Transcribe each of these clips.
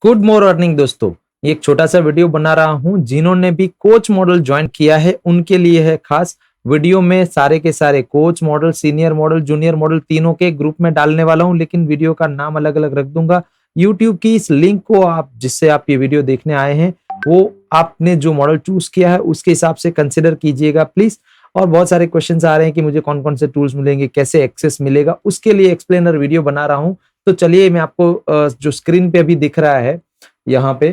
Good morning दोस्तों। ये एक छोटा सा वीडियो बना रहा हूँ। जिन्होंने भी कोच मॉडल ज्वाइन किया है उनके लिए है खास। वीडियो में सारे के सारे coach model, senior model, junior model तीनों के ग्रुप में डालने वाला हूँ, लेकिन वीडियो का नाम अलग अलग रख दूंगा। यूट्यूब की इस लिंक को आप जिससे आप ये वीडियो देखने आए हैं वो आपने जो मॉडल चूज किया है उसके हिसाब से कंसिडर कीजिएगा प्लीज। और बहुत सारे क्वेश्चंस आ रहे हैं कि मुझे कौन कौन से टूल्स मिलेंगे, कैसे एक्सेस मिलेगा, उसके लिए एक्सप्लेनर वीडियो बना रहा हूँ। तो चलिए मैं आपको जो स्क्रीन पे अभी दिख रहा है यहाँ पे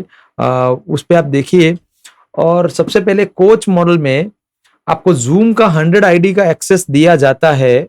उस पे आप देखिए। और सबसे पहले कोच मॉडल में आपको जूम का 100 आईडी का एक्सेस दिया जाता है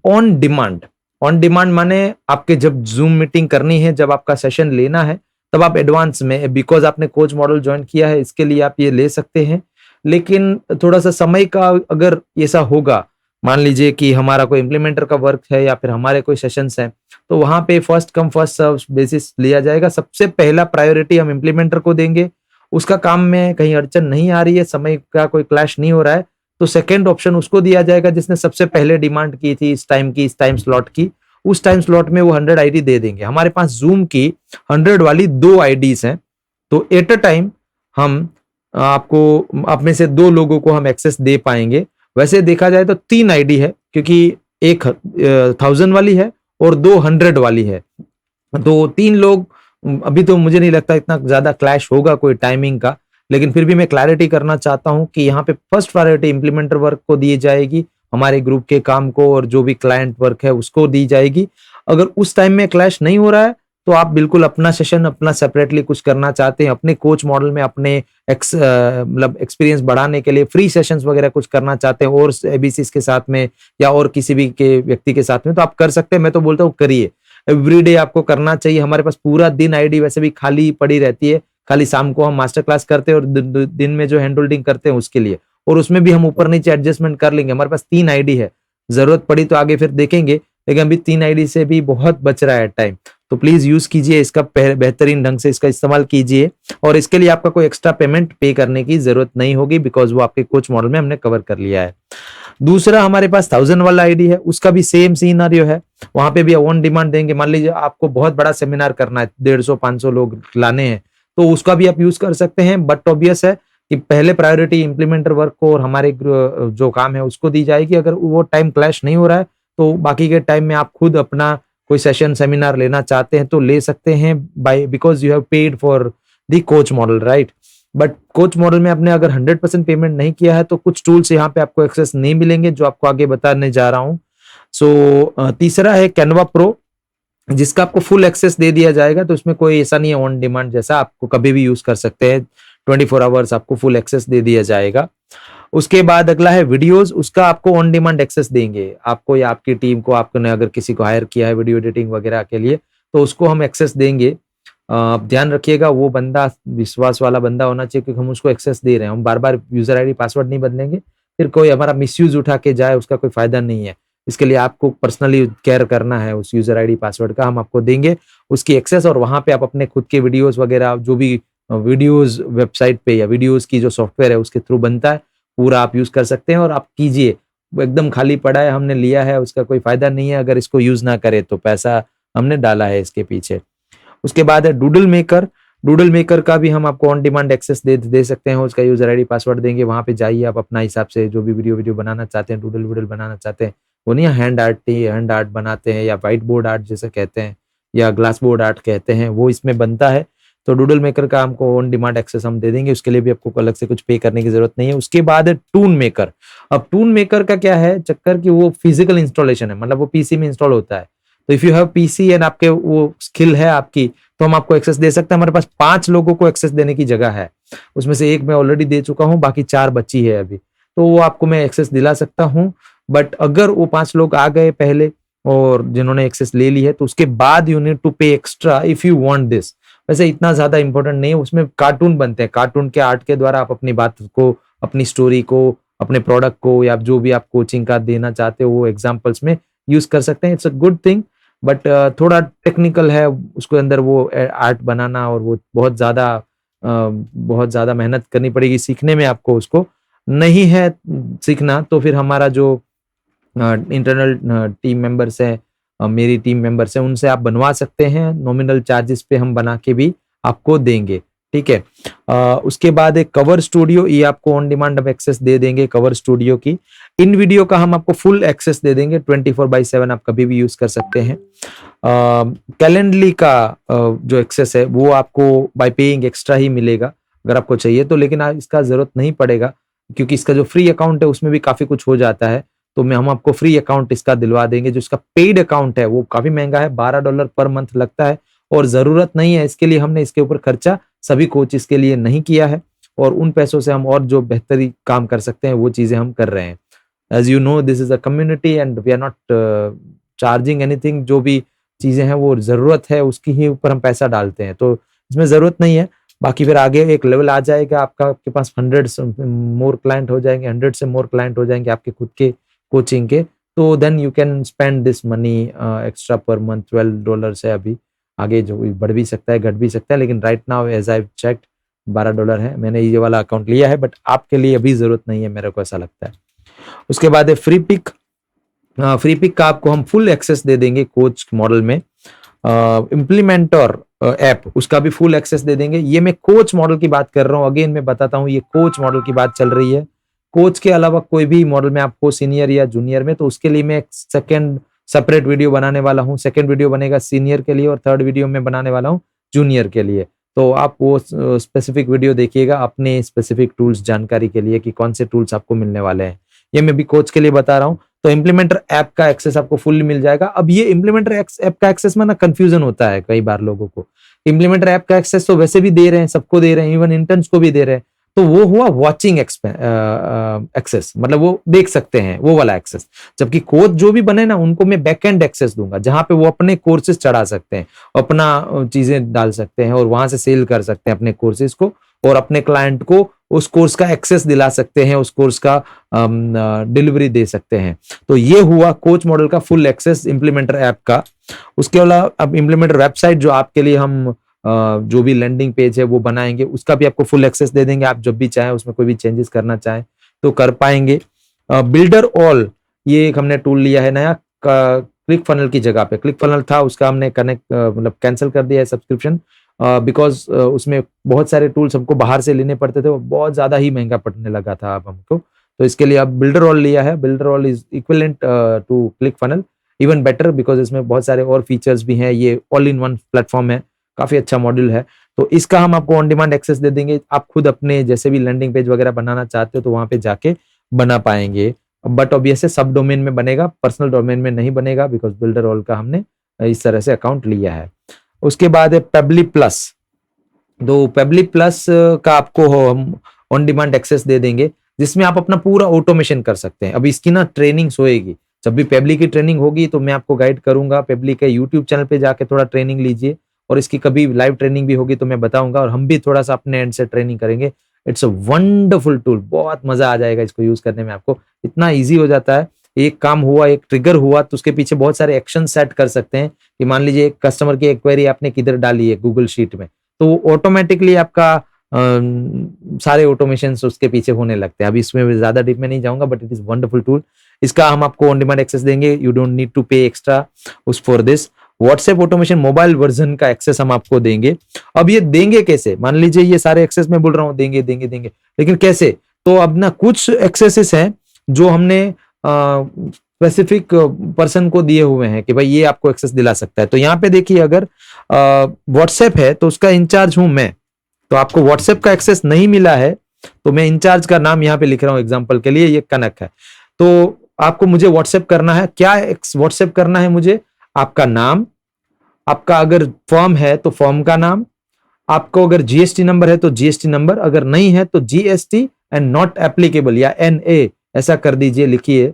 ऑन डिमांड। ऑन डिमांड माने आपके जब जूम मीटिंग करनी है, जब आपका सेशन लेना है, तब आप एडवांस में, बिकॉज आपने कोच मॉडल ज्वाइन किया है इसके लिए आप ये ले सकते हैं। लेकिन थोड़ा सा समय का अगर ऐसा होगा, मान लीजिए कि हमारा कोई इम्प्लीमेंटर का वर्क है या फिर हमारे कोई सेशंस हैं, तो वहां पे first come first serve basis लिया जाएगा। सबसे पहला प्रायोरिटी हम इम्प्लीमेंटर को देंगे। उसका काम में कहीं अड़चन नहीं आ रही है, समय का कोई क्लैश नहीं हो रहा है, तो सेकंड ऑप्शन उसको दिया जाएगा जिसने सबसे पहले डिमांड की थी इस टाइम की, इस टाइम स्लॉट की। उस टाइम स्लॉट में वो 100 आईडी दे देंगे। हमारे पास जूम की 100 वाली 2 आईडीज हैं, तो एट अ टाइम हम आपको आप में से 2 लोगों को हम एक्सेस दे पाएंगे। वैसे देखा जाए तो 3 आईडी है, क्योंकि एक 1000 वाली है और 2 100 वाली है, तो 3 लोग। अभी तो मुझे नहीं लगता इतना ज्यादा क्लैश होगा कोई टाइमिंग का, लेकिन फिर भी मैं क्लैरिटी करना चाहता हूं कि यहाँ पे फर्स्ट प्रायोरिटी इंप्लीमेंटर वर्क को दी जाएगी, हमारे ग्रुप के काम को, और जो भी क्लाइंट वर्क है उसको दी जाएगी। अगर उस टाइम में क्लैश नहीं हो रहा है तो आप बिल्कुल अपना सेशन अपना सेपरेटली कुछ करना चाहते हैं, अपने कोच मॉडल में अपने मतलब एक्सपीरियंस बढ़ाने के लिए फ्री सेशंस वगैरह कुछ करना चाहते हैं और एबीसीज के साथ में या और किसी भी के व्यक्ति के साथ में, तो आप कर सकते हैं। मैं तो बोलता हूँ करिए, एवरीडे आपको करना चाहिए। हमारे पास पूरा दिन आईडी वैसे भी खाली पड़ी रहती है, खाली शाम को हम मास्टर क्लास करते हैं और दिन में जो हैंड होल्डिंग करते हैं उसके लिए, और उसमें भी हम ऊपर नीचे एडजस्टमेंट कर लेंगे। हमारे पास 3 आईडी है, जरूरत पड़ी तो आगे फिर देखेंगे, लेकिन अभी 3 आईडी से भी बहुत बच रहा है टाइम। तो प्लीज यूज कीजिए इसका, बेहतरीन ढंग से इसका इस्तेमाल कीजिए, और इसके लिए आपका कोई एक्स्ट्रा पेमेंट पे करने की जरूरत नहीं होगी, बिकॉज वो आपके कोच मॉडल में हमने कवर कर लिया है। दूसरा हमारे पास 1000 वाला आईडी है, उसका भी सेम सीनारियो है। वहां पे भी ऑन डिमांड देंगे। मान लीजिए आपको बहुत बड़ा सेमिनार करना है, 150-500 लोग लाने हैं, तो उसका भी आप यूज कर सकते हैं। बट ऑब्वियस है कि पहले प्रायोरिटी इंप्लीमेंटर वर्क को और हमारे जो काम है उसको दी जाएगी। अगर वो टाइम क्लैश नहीं हो रहा है तो बाकी के टाइम में आप खुद अपना कोई सेशन सेमिनार लेना चाहते हैं तो ले सकते हैं, by because you have paid for the coach model, right. But coach model में आपने अगर 100% पेमेंट नहीं किया है तो कुछ टूल्स यहाँ पे आपको एक्सेस नहीं मिलेंगे, जो आपको आगे बताने जा रहा हूँ। सो तीसरा है कैनवा प्रो, जिसका आपको फुल एक्सेस दे दिया जाएगा। तो इसमें कोई ऐसा नहीं है ऑन डिमांड जैसा, आपको कभी भी यूज कर सकते हैं, 24 आवर्स आपको फुल एक्सेस दे दिया जाएगा। उसके बाद अगला है वीडियोस, उसका आपको ऑन डिमांड एक्सेस देंगे आपको या आपकी टीम को। आपने अगर किसी को हायर किया है वीडियो एडिटिंग वगैरह के लिए तो उसको हम एक्सेस देंगे। आप ध्यान रखिएगा वो बंदा विश्वास वाला बंदा होना चाहिए, क्योंकि हम उसको एक्सेस दे रहे हैं। हम बार बार यूजर आईडी पासवर्ड नहीं बदलेंगे, फिर कोई हमारा मिसयूज उठा के जाए उसका कोई फायदा नहीं है। इसके लिए आपको पर्सनली केयर करना है उस यूजर आईडी पासवर्ड का, हम आपको देंगे उसकी एक्सेस। और वहां पे आप अपने खुद के वीडियोस वगैरह, जो भी वीडियोस वेबसाइट पे या वीडियोस की जो सॉफ्टवेयर है उसके थ्रू बनता है, पूरा आप यूज कर सकते हैं। और आप कीजिए, वो एकदम खाली पड़ा है, हमने लिया है, उसका कोई फायदा नहीं है अगर इसको यूज ना करे तो। पैसा हमने डाला है इसके पीछे। उसके बाद है डूडल मेकर। डूडल मेकर का भी हम आपको ऑन डिमांड एक्सेस दे सकते हैं। उसका यूजर आईडी पासवर्ड देंगे, वहां पे जाइए आप अपना हिसाब से जो भी वीडियो बनाना चाहते हैं, डूडल वूडल बनाना चाहते हैं, वो नहीं हैंड आर्ट बनाते हैं या व्हाइट बोर्ड आर्ट जैसे कहते हैं या ग्लास बोर्ड आर्ट कहते हैं, वो इसमें बनता है। तो डूडल मेकर का हमको ऑन डिमांड एक्सेस हम दे देंगे, उसके लिए भी आपको अलग से कुछ पे करने की जरूरत नहीं है। उसके बाद है टून मेकर। अब टून मेकर का क्या है चक्कर कि वो फिजिकल इंस्टॉलेशन है, मतलब वो पीसी में इंस्टॉल होता है। तो if you have PC and आपके वो स्किल है आपकी, तो हम आपको एक्सेस दे सकते हैं। हमारे पास 5 लोगों को एक्सेस देने की जगह है, उसमें से एक मैं ऑलरेडी दे चुका हूँ, बाकी 4 बची है अभी, तो वो आपको मैं एक्सेस दिला सकता हूँ। बट अगर वो 5 लोग आ गए पहले और जिन्होंने एक्सेस ले ली है, तो उसके बाद यू नीड टू पे extra if you want this. वैसे इतना ज्यादा इंपॉर्टेंट नहीं है, उसमें कार्टून बनते हैं, कार्टून के आर्ट के द्वारा आप अपनी बात को, अपनी स्टोरी को, अपने प्रोडक्ट को, या जो भी आप कोचिंग का देना चाहते हो वो एग्जाम्पल्स में यूज कर सकते हैं। It's a good thing, but थोड़ा टेक्निकल है उसके अंदर वो आर्ट बनाना, और वो बहुत ज्यादा मेहनत करनी पड़ेगी सीखने में आपको। उसको नहीं है सीखना तो फिर हमारा जो इंटरनल टीम मेंबर्स है, मेरी टीम मेंबर्स है, उनसे आप बनवा सकते हैं। नॉमिनल चार्जेस पे हम बना के भी आपको देंगे। ठीक है। उसके बाद एक कवर स्टूडियो, ये आपको ऑन डिमांड हम एक्सेस दे देंगे कवर स्टूडियो की। इन वीडियो का हम आपको फुल एक्सेस दे देंगे, 24/7 आप कभी भी यूज कर सकते हैं। कैलेंडली का जो एक्सेस है वो आपको बाय पेइंग एक्स्ट्रा ही मिलेगा अगर आपको चाहिए तो, लेकिन इसका जरूरत नहीं पड़ेगा क्योंकि इसका जो फ्री अकाउंट है उसमें भी काफी कुछ हो जाता है। तो हम आपको फ्री अकाउंट इसका दिलवा देंगे। जो इसका पेड अकाउंट है वो काफी महंगा है, $12 पर मंथ लगता है और जरूरत नहीं है इसके लिए। हमने इसके ऊपर खर्चा सभी कोचेस के लिए नहीं किया है और उन पैसों से हम और जो बेहतरी काम कर सकते हैं वो चीजें हम कर रहे हैं। As you know this is a community and we are not charging anything. जो भी चीजें हैं वो जरूरत है उसकी ही ऊपर हम पैसा डालते हैं, तो इसमें जरूरत नहीं है। बाकी फिर आगे एक लेवल आ जाएगा आपका, आपके पास 100 मोर क्लाइंट हो जाएंगे, 100 से मोर क्लाइंट हो जाएंगे आपके खुद के कोचिंग के, तो then you can spend this money extra per month. $12 है अभी, आगे जो बढ़ भी सकता है घट भी सकता है, लेकिन right now as I checked $12 है। मैंने ये वाला अकाउंट लिया है बट आपके लिए अभी जरूरत नहीं है, मेरे को ऐसा लगता है। उसके बाद है फ्री पिक। फ्री पिक का आपको हम फुल एक्सेस दे देंगे कोच मॉडल में। इम्प्लीमेंटर ऐप उसका भी फुल एक्सेस दे देंगे। ये मैं कोच मॉडल की बात कर रहा हूँ, अगेन मैं बताता हूँ ये कोच मॉडल की बात चल रही है। कोच के अलावा कोई भी मॉडल में आपको सीनियर या जूनियर में, तो उसके लिए मैं एक सेकेंड सेपरेट वीडियो बनाने वाला हूँ। सेकेंड वीडियो बनेगा सीनियर के लिए और थर्ड वीडियो में बनाने वाला हूँ जूनियर के लिए। तो आप वो स्पेसिफिक वीडियो देखिएगा अपने स्पेसिफिक टूल्स जानकारी के लिए कि कौन से टूल्स आपको मिलने वाले हैं। ये मैं भी कोच के लिए बता रहा हूँ। तो इम्प्लीमेंटर ऐप का एक्सेस आपको फुल मिल जाएगा। अब ये इम्प्लीमेंटर ऐप का एक्सेस में ना कंफ्यूजन होता है कई बार लोगों को। इम्प्लीमेंटर ऐप का एक्सेस तो वैसे भी दे रहे हैं, सबको दे रहे हैं, इवन इंटर्न्स को भी दे रहे हैं। तो वो हुआ वॉचिंग एक्सेस, मतलब वो देख सकते हैं वो वाला एक्सेस। जबकि कोच जो भी बने ना उनको मैं बैक एंड एक्सेस दूंगा, जहां पे वो अपने कोर्सेज चढ़ा सकते हैं, अपना चीजें डाल सकते हैं और वहां से सेल कर सकते हैं अपने कोर्सेज को और अपने क्लाइंट को उस कोर्स का एक्सेस दिला सकते हैं, उस कोर्स का डिलीवरी दे सकते हैं। तो ये हुआ कोच मॉडल का फुल एक्सेस इम्प्लीमेंटर ऐप का। उसके अलावा अब इम्प्लीमेंटर वेबसाइट जो आपके लिए हम जो भी लैंडिंग पेज है वो बनाएंगे, उसका भी आपको फुल एक्सेस दे देंगे। आप जब भी चाहें उसमें कोई भी चेंजेस करना चाहें तो कर पाएंगे। बिल्डर ऑल ये एक हमने टूल लिया है नया, क्लिक फनल की जगह पे। क्लिक फनल था उसका हमने कनेक्ट मतलब कैंसिल कर दिया है सब्सक्रिप्शन, बिकॉज उसमें बहुत सारे टूल्स हमको बाहर से लेने पड़ते थे, वो बहुत ज्यादा ही महंगा पड़ने लगा था अब हमको। तो इसके लिए अब बिल्डर ऑल लिया है। Builderall is equivalent to click funnel, even better, because इसमें बहुत सारे और फीचर्स भी हैं। ये ऑल इन वन प्लेटफॉर्म है, काफी अच्छा मॉड्यूल है। तो इसका हम आपको ऑन डिमांड एक्सेस दे देंगे। आप खुद अपने जैसे भी लैंडिंग पेज वगैरह बनाना चाहते हो तो वहां पे जाके बना पाएंगे, बट ऑब्वियसली सब डोमेन में बनेगा, पर्सनल डोमेन में नहीं बनेगा, बिकॉज बिल्डर ऑल का हमने इस तरह से अकाउंट लिया है। उसके बाद है पेबली प्लस। तो पेबली प्लस का आपको हम ऑन डिमांड एक्सेस दे देंगे, जिसमें आप अपना पूरा ऑटोमेशन कर सकते हैं। अब इसकी ना ट्रेनिंग्स होएगी, जब भी पेबली की ट्रेनिंग होगी तो मैं आपको गाइड करूंगा। पेबली के यूट्यूब चैनल पे जाके थोड़ा ट्रेनिंग लीजिए, और इसकी कभी लाइव ट्रेनिंग भी होगी तो मैं बताऊंगा, और हम भी थोड़ा सा अपने एंड से ट्रेनिंग करेंगे। इट्स अ वंडरफुल टूल, बहुत मजा आ जाएगा इसको यूज करने में। आपको इतना ईजी हो जाता है, एक काम हुआ, एक ट्रिगर हुआ तो उसके पीछे बहुत सारे एक्शन सेट कर सकते हैं। कि मान लीजिए एक कस्टमर की एक क्वेरी आपने किधर डाली है गूगल शीट में, तो ऑटोमेटिकली आपका सारे ऑटोमेशन उसके पीछे होने लगते हैं। अभी इसमें ज्यादा डीप में नहीं जाऊंगा, but it is wonderful tool. इसका हम आपको ऑन डिमांड एक्सेस देंगे, यू डोंट नीड टू पे एक्स्ट्रा उस for this. WhatsApp automation mobile version का एक्सेस हम आपको देंगे। अब ये देंगे कैसे? मान लीजिए ये सारे एक्सेस मैं बोल रहा हूँ देंगे देंगे देंगे, लेकिन कैसे? तो अब ना कुछ एक्सेसेस हैं जो हमने स्पेसिफिक पर्सन को दिए हुए हैं कि भाई ये आपको एक्सेस दिला सकता है। तो यहाँ पे देखिए, अगर व्हाट्सएप है तो उसका इंचार्ज हूं मैं, तो आपको व्हाट्सएप का एक्सेस नहीं मिला है तो मैं इंचार्ज का नाम यहाँ पे लिख रहा हूँ एग्जांपल के लिए, ये कनक है। तो आपको मुझे व्हाट्सएप करना है, क्या व्हाट्सएप करना है मुझे? आपका नाम, आपका अगर फॉर्म है तो फॉर्म का नाम, आपको अगर जीएसटी नंबर है तो जीएसटी नंबर, अगर नहीं है तो जीएसटी एंड नॉट एप्लीकेबल या एनए ऐसा कर दीजिए, लिखिए।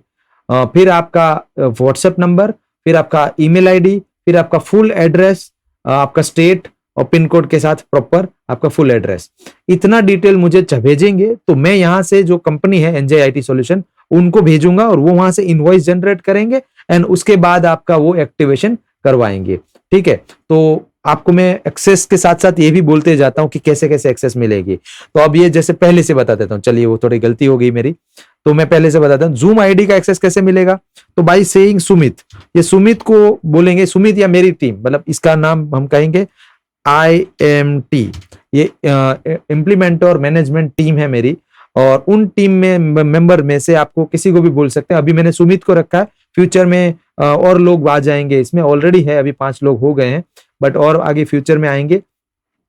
फिर आपका व्हाट्सएप नंबर, फिर आपका ईमेल आईडी, फिर आपका फुल एड्रेस, आपका स्टेट और पिन कोड के साथ प्रॉपर आपका फुल एड्रेस। इतना डिटेल मुझे भेजेंगे तो मैं यहाँ से जो कंपनी है एनजे आईटी सॉल्यूशन उनको भेजूंगा और वो वहां से इनवॉइस जनरेट करेंगे एंड उसके बाद आपका वो एक्टिवेशन करवाएंगे। ठीक है, तो आपको मैं एक्सेस के साथ साथ ये भी बोलते जाता हूं कि कैसे कैसे एक्सेस मिलेगी। तो अब ये जैसे पहले से बता देता हूं, चलिए वो थोड़ी गलती हो गई मेरी, तो मैं पहले से बताता हूं। जूम आईडी का एक्सेस कैसे मिलेगा? तो बाय सेइंग सुमित, ये सुमित को बोलेंगे, सुमित या मेरी टीम, मतलब इसका नाम हम कहेंगे IMT, ये इम्प्लीमेंट और मैनेजमेंट टीम है मेरी, और उन टीम में मेंबर में से आपको किसी को भी बोल सकते हैं। अभी मैंने सुमित को रखा है, फ्यूचर में और लोग आ जाएंगे, इसमें ऑलरेडी है, अभी 5 लोग हो गए हैं, बट और आगे फ्यूचर में आएंगे।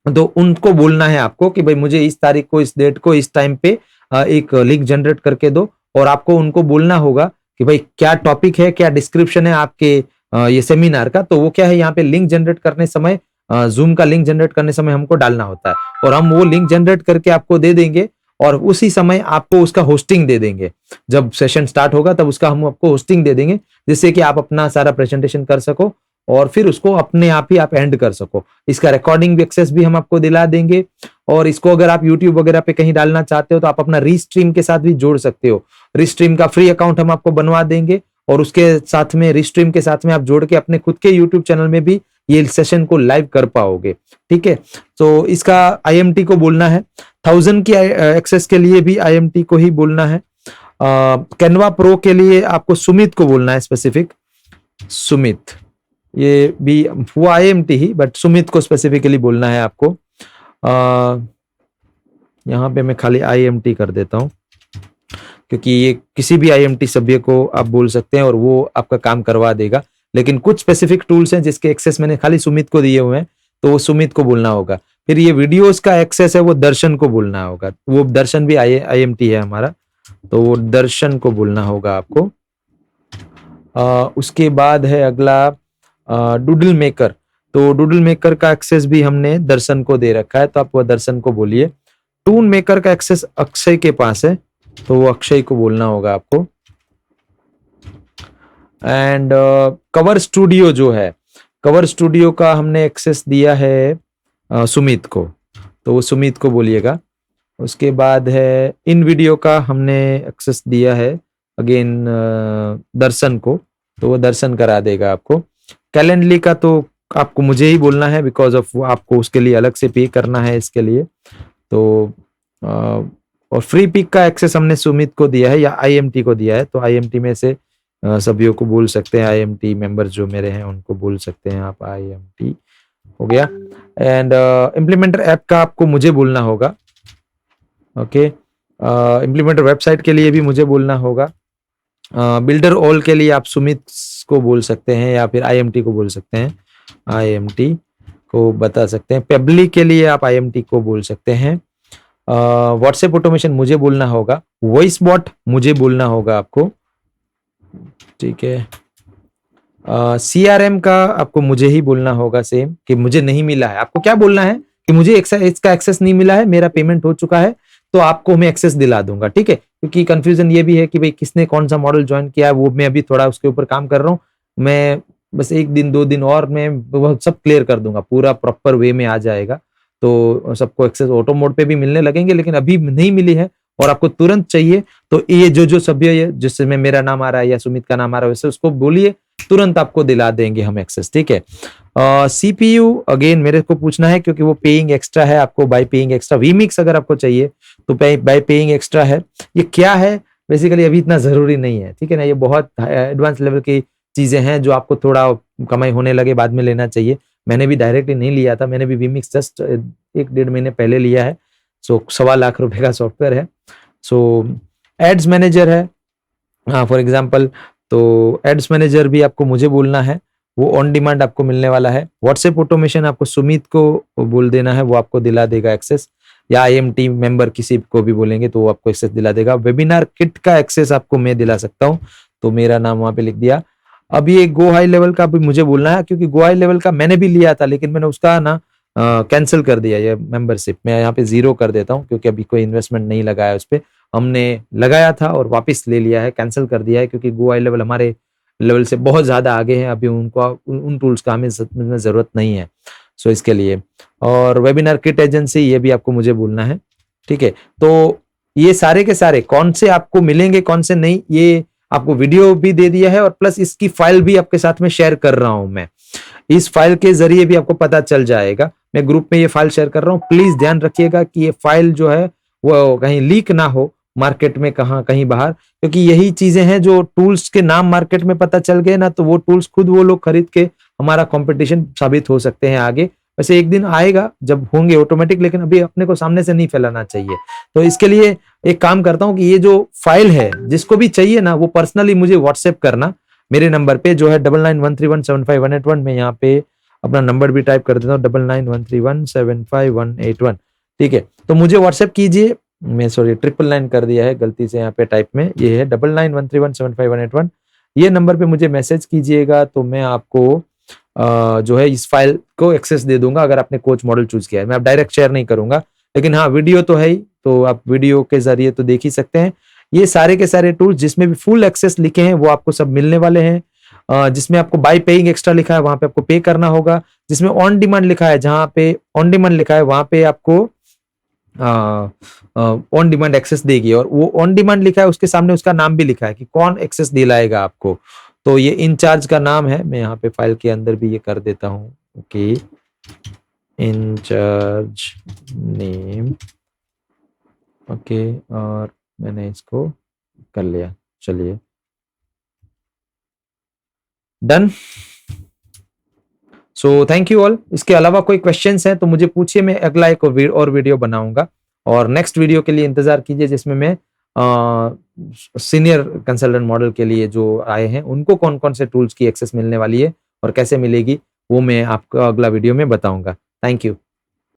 तो उनको बोलना है आपको कि भाई मुझे इस तारीख को, इस डेट को, इस टाइम पे एक लिंक जनरेट करके दो, और आपको उनको बोलना होगा कि भाई क्या टॉपिक है, क्या डिस्क्रिप्शन है आपके ये सेमिनार का। तो वो क्या है, यहाँ पे लिंक जनरेट करने समय, जूम का लिंक जनरेट करने समय हमको डालना होता है, और हम वो लिंक जनरेट करके आपको दे देंगे, और उसी समय आपको उसका होस्टिंग दे देंगे। जब सेशन स्टार्ट होगा तब उसका हम आपको होस्टिंग दे देंगे, जिससे कि आप अपना सारा प्रेजेंटेशन कर सको, और फिर उसको अपने आप ही आप एंड कर सको। इसका रिकॉर्डिंग भी एक्सेस भी हम आपको दिला देंगे, और इसको अगर आप यूट्यूब वगैरह पे कहीं डालना चाहते हो तो आप अपना रीस्ट्रीम के साथ भी जोड़ सकते हो। रीस्ट्रीम का फ्री अकाउंट हम आपको बनवा देंगे, और उसके साथ में रीस्ट्रीम के साथ में आप जोड़ के अपने खुद के यूट्यूब चैनल में भी ये सेशन को लाइव कर पाओगे। ठीक है, तो इसका IMT को बोलना है। 1000 की एक्सेस के लिए भी IMT को ही बोलना है। कैनवा प्रो के लिए आपको सुमित को बोलना है, स्पेसिफिक सुमित, ये भी हुआ IMT ही, बट सुमित को स्पेसिफिकली बोलना है आपको। यहाँ पे मैं खाली IMT कर देता हूँ, क्योंकि ये किसी भी IMT सभ्य को आप बोल सकते हैं और वो आपका काम करवा देगा। लेकिन कुछ स्पेसिफिक टूल्स हैं जिसके एक्सेस मैंने खाली सुमित को दिए हुए हैं, तो वो सुमित को बोलना होगा। फिर ये वीडियोस का एक्सेस है वो दर्शन को बोलना होगा, वो दर्शन भी IMT है हमारा, तो वो दर्शन को बोलना होगा आपको। उसके बाद है अगला डूडल मेकर, तो डूडल मेकर का एक्सेस भी हमने दर्शन को दे रखा है, तो आप वो दर्शन को बोलिए। टून मेकर का एक्सेस अक्षय के पास है, तो वो अक्षय को बोलना होगा आपको। एंड कवर स्टूडियो जो है, कवर स्टूडियो का हमने एक्सेस दिया है सुमित को, तो वो सुमित को बोलिएगा। उसके बाद है इन वीडियो का हमने एक्सेस दिया है अगेन दर्शन को, तो वो दर्शन करा देगा आपको। कैलेंडली का तो आपको मुझे ही बोलना है, बिकॉज ऑफ आपको उसके लिए अलग से पे करना है इसके लिए। तो और फ्री पिक का एक्सेस हमने सुमित को दिया है या IMT को दिया है, तो IMT में से सभी को बोल सकते हैं, IMT मेंबर जो मेरे हैं उनको बोल सकते हैं आप, IMT हो गया। एंड इम्प्लीमेंटर ऐप का आपको मुझे बोलना होगा। ओके, इम्प्लीमेंटर वेबसाइट के लिए भी मुझे बोलना होगा। बिल्डर ऑल के लिए आप सुमित को बोल सकते हैं, या फिर IMT को बोल सकते हैं, IMT को बता सकते हैं। पेबली के लिए आप IMT को बोल सकते हैं। व्हाट्सएप ऑटोमेशन मुझे बोलना होगा। वॉइस बॉट मुझे बोलना होगा आपको, ठीक है। CRM का आपको मुझे ही बोलना होगा सेम, कि मुझे नहीं मिला है। आपको क्या बोलना है कि मुझे इसका एक्सेस नहीं मिला है, मेरा पेमेंट हो चुका है, तो आपको मैं एक्सेस दिला दूंगा। ठीक है, क्योंकि कंफ्यूजन ये भी है कि भाई किसने कौन सा मॉडल ज्वाइन किया है, वो मैं अभी थोड़ा उसके ऊपर काम कर रहा हूँ। मैं बस 1 दिन 2 दिन और मैं वो सब क्लियर कर दूंगा, पूरा प्रॉपर वे में आ जाएगा, तो सबको एक्सेस ऑटो मोड पे भी मिलने लगेंगे। लेकिन अभी नहीं मिली है और आपको तुरंत चाहिए, तो ये जो सभ्य है जिसमें मेरा नाम आ रहा है या सुमित का नाम आ रहा है, वैसे उसको बोलिए, तुरंत आपको दिला देंगे हम एक्सेस। ठीक है। CPU अगेन मेरे को पूछना है, क्योंकि वो पेइंग एक्स्ट्रा है, आपको बाय पेइंग एक्स्ट्रा। वीमिक्स अगर आपको चाहिए तो बाय पेइंग एक्स्ट्रा है। ये क्या है बेसिकली अभी इतना जरूरी नहीं है, ठीक है ना, ये बहुत एडवांस लेवल की चीजें हैं जो आपको थोड़ा कमाई होने लगे बाद में लेना चाहिए। मैंने भी डायरेक्टली नहीं लिया था, मैंने भी वीमिक्स जस्ट 1-1.5 महीने पहले लिया है। सो 1.25 लाख रुपए का सॉफ्टवेयर है। सो एड्स मैनेजर है फॉर एग्जाम्पल, तो एड्स मैनेजर भी आपको मुझे बोलना है, वो ऑन डिमांड आपको मिलने वाला है। व्हाट्सएप ऑटोमेशन आपको सुमित को बोल देना है, वो आपको दिला देगा एक्सेस, या IMT मेंबर किसी को भी बोलेंगे तो वो आपको एक्सेस दिला देगा। वेबिनार किट का एक्सेस आपको मैं दिला सकता हूँ, तो मेरा नाम वहां पे लिख दिया। अब ये गो हाई लेवल का भी मुझे बोलना है, क्योंकि गो हाई लेवल का मैंने भी लिया था, लेकिन मैंने उसका ना कैंसिल कर दिया। ये मेंबरशिप मैं यहाँ पे 0 कर देता हूँ, क्योंकि अभी कोई इन्वेस्टमेंट नहीं लगाया उस पर। हमने लगाया था और वापस ले लिया है, कैंसिल कर दिया है, क्योंकि गो हाई लेवल हमारे लेवल से बहुत ज्यादा आगे हैं। अभी उन टूल्स का हमें जरूरत नहीं है, सो इसके लिए। और वेबिनार किट एजेंसी, ये भी आपको मुझे बोलना है। ठीक है, तो ये सारे के सारे कौन से आपको मिलेंगे कौन से नहीं, ये आपको वीडियो भी दे दिया है, और प्लस इसकी फाइल भी आपके साथ में शेयर कर रहा हूं मैं। इस फाइल के जरिए भी आपको पता चल जाएगा, मैं ग्रुप में ये फाइल शेयर कर रहा हूँ। प्लीज ध्यान रखिएगा कि ये फाइल जो है वो कहीं लीक ना हो मार्केट में, कहीं बाहर, क्योंकि यही चीजें हैं जो टूल्स के नाम मार्केट में पता चल गए ना, तो वो टूल्स खुद वो लोग खरीद के हमारा कंपटीशन साबित हो सकते हैं आगे। वैसे एक दिन आएगा जब होंगे ऑटोमेटिक, लेकिन अभी अपने को सामने से नहीं फैलाना चाहिए। तो इसके लिए एक काम करता हूँ कि ये जो फाइल है जिसको भी चाहिए ना वो पर्सनली मुझे व्हाट्सएप करना मेरे नंबर पे जो है 9913175181। मैं यहाँ पे अपना नंबर भी टाइप कर देता हूँ 9913175181। ठीक है, तो मुझे व्हाट्सएप कीजिए। मैं सॉरी 999 कर दिया है गलती से यहाँ पे टाइप में, ये है 9913175181। ये नंबर पे मुझे मैसेज कीजिएगा तो मैं आपको जो है इस फाइल को एक्सेस दे दूंगा अगर आपने कोच मॉडल चूज किया है। मैं अब डायरेक्ट शेयर नहीं करूंगा, लेकिन हाँ वीडियो तो है ही, तो आप वीडियो के जरिए तो देख ही सकते हैं। ये सारे के सारे टूल्स जिसमें भी फुल एक्सेस लिखे हैं वो आपको सब मिलने वाले हैं। जिसमें आपको बाय पेइंग एक्स्ट्रा लिखा है वहां पे आपको पे करना होगा। जिसमें ऑन डिमांड लिखा है, जहां पे ऑन डिमांड लिखा है वहां पे आपको ऑन डिमांड एक्सेस देगी, और वो ऑन डिमांड लिखा है उसके सामने उसका नाम भी लिखा है कि कौन एक्सेस दिलाएगा आपको। तो ये इंचार्ज का नाम है, मैं यहाँ पे फाइल के अंदर भी ये कर देता हूँ। Okay, in charge name. ओके, और मैंने इसको कर लिया, चलिए done. So thank you all. इसके अलावा कोई क्वेश्चंस हैं तो मुझे पूछिए, मैं अगला एक और वीडियो बनाऊंगा। और नेक्स्ट वीडियो के लिए इंतजार कीजिए जिसमें मैं सीनियर कंसल्टेंट मॉडल के लिए जो आए हैं उनको कौन कौन से टूल्स की एक्सेस मिलने वाली है और कैसे मिलेगी वो मैं आपको अगला वीडियो में बताऊंगा। Thank you.